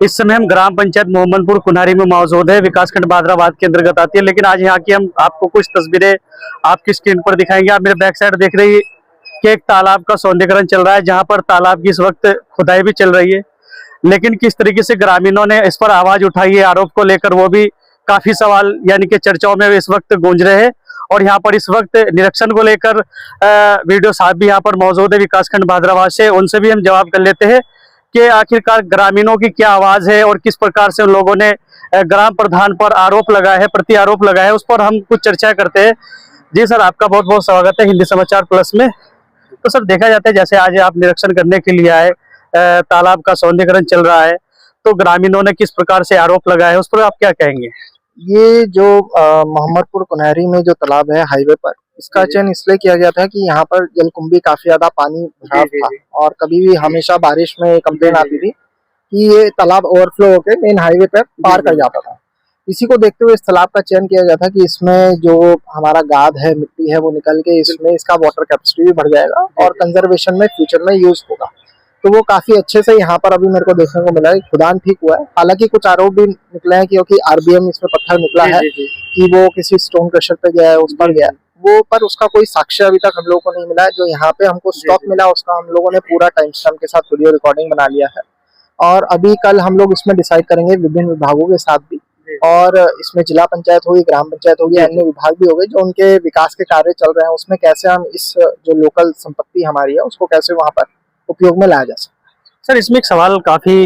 इस समय हम ग्राम पंचायत मोहम्मदपुर कुन्हारी में मौजूद है, विकासखंड बादराबाद के अंतर्गत आती है। लेकिन आज यहाँ की हम आपको कुछ तस्वीरें आपकी स्क्रीन पर दिखाएंगे। आप मेरे बैक साइड देख रही कि एक तालाब का सौंदर्यीकरण चल रहा है, जहाँ पर तालाब की इस वक्त खुदाई भी चल रही है। लेकिन किस तरीके से ग्रामीणों ने इस पर आवाज उठाई है आरोप को लेकर, वो भी काफी सवाल यानी कि चर्चाओं में इस वक्त गूंज रहे हैं। और यहाँ पर इस वक्त निरीक्षण को लेकर वीडियो साहब भी यहाँ पर मौजूद है विकासखंड बादराबाद से, उनसे भी हम जवाब कर लेते हैं कि आखिरकार ग्रामीणों की क्या आवाज है और किस प्रकार से उन लोगों ने ग्राम प्रधान पर आरोप लगाया है, प्रति आरोप लगाया है, उस पर हम कुछ चर्चा करते हैं। जी सर, आपका बहुत बहुत स्वागत है हिंदी समाचार प्लस में। तो सर, देखा जाता है जैसे आज आप निरीक्षण करने के लिए आए, तालाब का सौंदर्यीकरण चल रहा है, तो ग्रामीणों ने किस प्रकार से आरोप लगाया है, उस पर आप क्या कहेंगे? ये जो मोहम्मदपुर कुनहरी में जो तालाब है हाईवे पर, इसका चयन इसलिए किया गया था कि यहाँ पर जलकुंभी काफी ज्यादा पानी भरा था और कभी भी हमेशा बारिश में कंप्लेन आती थी कि ये तालाब ओवरफ्लो होकर मेन हाईवे पर पार कर जाता था। इसी को देखते हुए इस तालाब का चयन किया गया था कि इसमें जो हमारा गाद है, मिट्टी है, वो निकल के इसमें इसका वाटर कैपेसिटी भी बढ़ जाएगा और कंजर्वेशन में फ्यूचर में यूज होगा। तो वो काफी अच्छे से यहाँ पर अभी मेरे को देखने को मिला है, खुदान ठीक हुआ है। हालांकि कुछ आरोप भी निकले हैं क्योंकि आरबीएम इसमें पत्थर निकला है कि वो किसी स्टोन क्रशर पे गया है, उस पर गया है वो, पर उसका कोई साक्ष्य अभी तक हम लोगों को नहीं मिला है। जो यहाँ पे हमको स्टॉक मिला उसका हम लोगों ने पूरा टाइम स्टैम्प के साथ वीडियो रिकॉर्डिंग बना लिया है और अभी कल हम लोग इसमें डिसाइड करेंगे विभिन्न विभागों के साथ भी, और इसमें जिला पंचायत होगी, ग्राम पंचायत होगी, अन्य विभाग भी होंगे जो उनके विकास के कार्य चल रहे हैं, उसमें कैसे हम इस जो लोकल संपत्ति हमारी है उसको कैसे वहाँ पर उपयोग में लाया जा सकता है। सर, इसमें एक सवाल काफी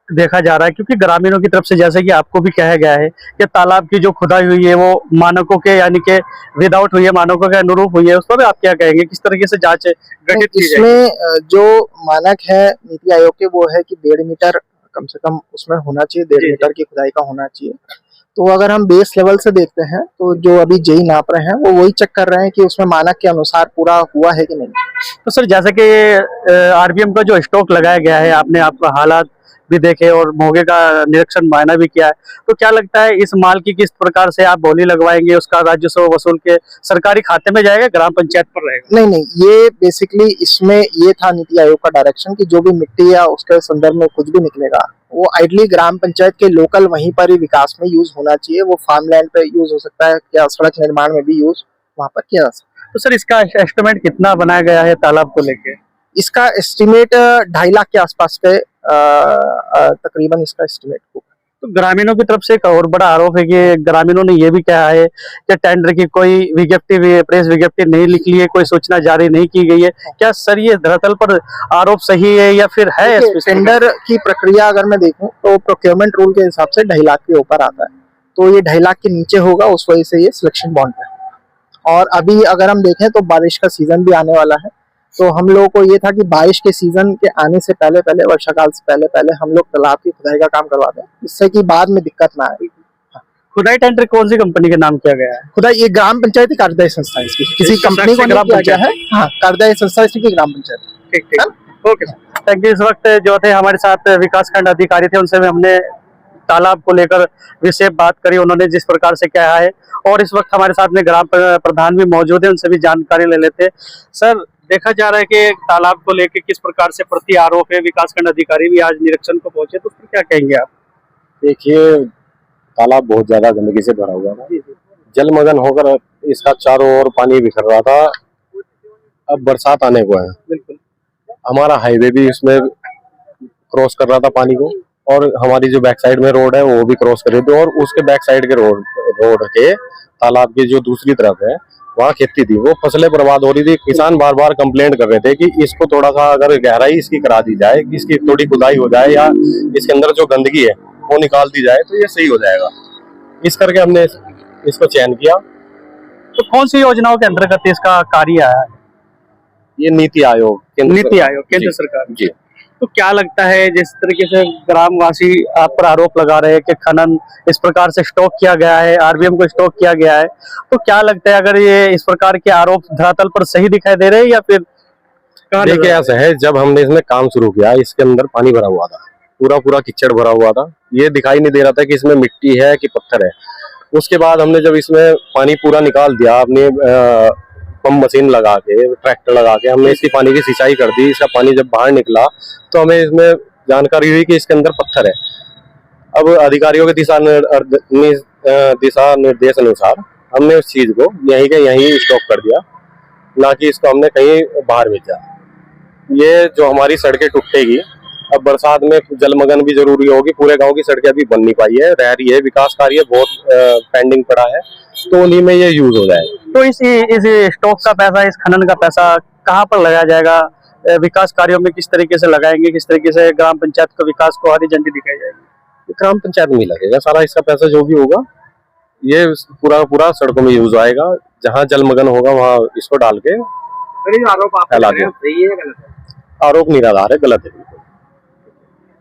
देखा जा रहा है क्योंकि ग्रामीणों की तरफ से जैसे कि आपको भी कहा गया है कि तालाब की जो खुदाई हुई है वो मानकों के यानी कि विदाउट हुई है, मानकों के अनुरूप हुई है, उस पर आप क्या कहेंगे? किस तरीके से जांच गठित की जाए? इसमें जो मानक है नीति आयोग के वो है कि 1.5 मीटर कम से कम उसमें होना चाहिए, 1.5 मीटर की खुदाई का होना चाहिए। तो अगर हम बेस लेवल से देखते हैं तो जो अभी जेई नाप रहे हैं वो वही चेक कर रहे हैं कि उसमें मानक के अनुसार पूरा हुआ है कि नहीं। तो सर, जैसे कि आरबीएम का जो स्टॉक लगाया गया है, आपने आपका हालात भी देखे और मौके का निरीक्षण मुआयना भी किया है, तो क्या लगता है इस माल की किस प्रकार से आप बोली लगवाएंगे, उसका राजस्व वसूल के सरकारी खाते में जाएगा, ग्राम पंचायत पर रहेगा? नहीं, ये बेसिकली इसमें ये था नीति आयोग का डायरेक्शन कि जो भी मिट्टी या उसके संदर्भ में कुछ भी निकलेगा वो आइडली ग्राम पंचायत के लोकल वहीं पर ही विकास में यूज होना चाहिए। वो फार्म लैंड पे यूज हो सकता है या सड़क निर्माण में भी यूज वहाँ पर किया जा सकता है। तो सर, इसका एस्टिमेट कितना बनाया गया है तालाब को लेके? इसका एस्टिमेट 2.5 लाख के आसपास पे तकरीबन इसका एस्टिमेट होगा। तो ग्रामीणों की तरफ से एक और बड़ा आरोप है कि ग्रामीणों ने यह भी कहा है कि टेंडर की कोई विज्ञप्ति, प्रेस विज्ञप्ति नहीं लिखी है, कोई सूचना जारी नहीं की गई है। क्या सर ये धरातल पर आरोप सही है या फिर है? टेंडर की प्रक्रिया अगर मैं देखूं तो प्रोक्योरमेंट रूल के हिसाब से 2.5 लाख के ऊपर आता है, तो ये 2.5 लाख के नीचे होगा, उस वजह से ये सिलेक्शन बॉन्ड है। और अभी अगर हम देखें तो बारिश का सीजन भी आने वाला है, तो हम लोगों को ये था कि बारिश के सीजन के आने से पहले पहले, वर्षा काल से पहले पहले हम लोग तालाब की खुदाई का काम करवा दें, जिससे कि बाद में दिक्कत ना आए। खुदाई टेंडर कौन सी कंपनी के नाम किया गया है? खुदाई ये ग्राम पंचायती कार्यदायी संस्था है, इसकी किसी कंपनी को नहीं किया गया है। हाँ, कार्यदायी संस्था इसकी ग्राम पंचायत। ठीक, ओके, थैंक यू। इस वक्त जो थे हमारे साथ विकासखंड अधिकारी थे, उनसे हमने तालाब को लेकर विशेष बात करी, उन्होंने जिस प्रकार से कहा है। और इस वक्त हमारे साथ में ग्राम प्रधान भी मौजूद है, उनसे भी जानकारी ले लेते हैं। सर, देखा जा रहा है कि तालाब को लेकर किस प्रकार से प्रति आरोप है, विकासखंड अधिकारी भी आज निरीक्षण को पहुंचे, तो उस पर क्या कहेंगे आप? देखिए, तालाब बहुत ज्यादा गंदगी से भरा हुआ था, जलमग्न होकर इसका चारों ओर पानी बिखर रहा था। अब बरसात आने को है, बिल्कुल हमारा हाईवे भी इसमें क्रॉस कर रहा था पानी को, और हमारी जो बैक साइड में रोड है वो भी क्रॉस कर रही थी, और उसके बैक साइड के रोड के तालाब की जो दूसरी तरफ है वहाँ खेती थी, वो फसलें बर्बाद हो रही थी। किसान बार बार कंप्लेंट कर रहे थे कि इसको थोड़ा सा अगर गहराई इसकी करा दी जाए, कि इसकी थोड़ी खुदाई हो जाए या इसके अंदर जो गंदगी है वो निकाल दी जाए तो ये सही हो जाएगा। इस करके हमने इसको चयन किया। तो कौन सी योजनाओं के अंतर्गत इसका कार्य आया है? ये नीति आयोग केंद्र सरकार जी। तो क्या लगता है जिस तरीके से ग्रामवासी आप पर आरोप लगा रहे हैं कि खनन इस प्रकार से स्टॉक किया गया है, आरबीएम को स्टॉक किया गया है, तो क्या लगता है अगर ये इस प्रकार के आरोप धरातल पर सही दिखाई दे रहे हैं या फिर? देखिए, ऐसा है, जब हमने इसमें काम शुरू किया इसके अंदर पानी भरा हुआ था, पूरा कीचड़ भरा हुआ था, ये दिखाई नहीं दे रहा था कि इसमें मिट्टी है कि पत्थर है। उसके बाद हमने जब इसमें पानी पूरा निकाल दिया, अपने पंप मशीन लगा के, ट्रैक्टर लगा के हमने इसकी पानी की सिंचाई कर दी। इसका पानी जब बाहर निकला तो हमें इसमें जानकारी हुई कि इसके अंदर पत्थर है। अब अधिकारियों के दिशा निर्देश अनुसार हमने उस चीज को यहीं के यहीं स्टॉक कर दिया, ना कि इसको हमने कहीं बाहर भेजा। ये जो हमारी सड़कें टूटेगी, अब बरसात में जलमग्न भी जरूरी होगी। पूरे गांव की सड़कें अभी बन नहीं पाई है, रह रही है, विकास कार्य बहुत पेंडिंग पड़ा है, तो उन्हीं में ये यूज हो जाए। तो इस स्टॉक का पैसा, इस खनन का पैसा कहाँ पर लगाया जाएगा? विकास कार्यों में किस तरीके से लगाएंगे, किस तरीके से ग्राम पंचायत को विकास को हरी झंडी दिखाई जाएगी? ग्राम पंचायत में ही लगेगा सारा इसका पैसा, जो भी होगा ये पूरा सड़कों में यूज आएगा। जहाँ जलमग्न होगा वहाँ इसको डाल के आरोप फैला दें। सही है गलत है? आरोप निराधार है, गलत है।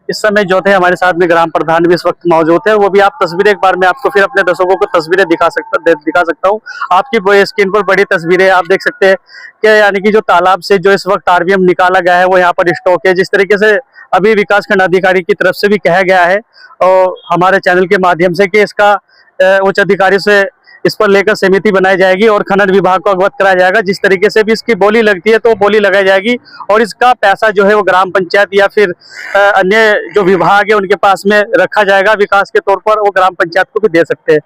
इस समय जो थे हमारे साथ में ग्राम प्रधान भी इस वक्त मौजूद है। वो भी आप तस्वीरें एक बार मैं आपको फिर अपने दर्शकों को तस्वीरें दिखा सकता हूँ। आपकी स्क्रीन पर बड़ी तस्वीरें आप देख सकते हैं कि यानी कि जो तालाब से जो इस वक्त आरवीएम निकाला गया है वो यहाँ पर स्टॉक है। जिस तरीके से अभी विकासखंड अधिकारी की तरफ से भी कहा गया है और हमारे चैनल के माध्यम से कि इसका उच्च अधिकारी से इस पर लेकर समिति बनाई जाएगी और खनन विभाग को अवगत कराया जाएगा। जिस तरीके से भी इसकी बोली लगती है तो बोली लगाई जाएगी और इसका पैसा जो है वो ग्राम पंचायत या फिर अन्य जो विभाग है उनके पास में रखा जाएगा। विकास के तौर पर वो ग्राम पंचायत को भी दे सकते हैं।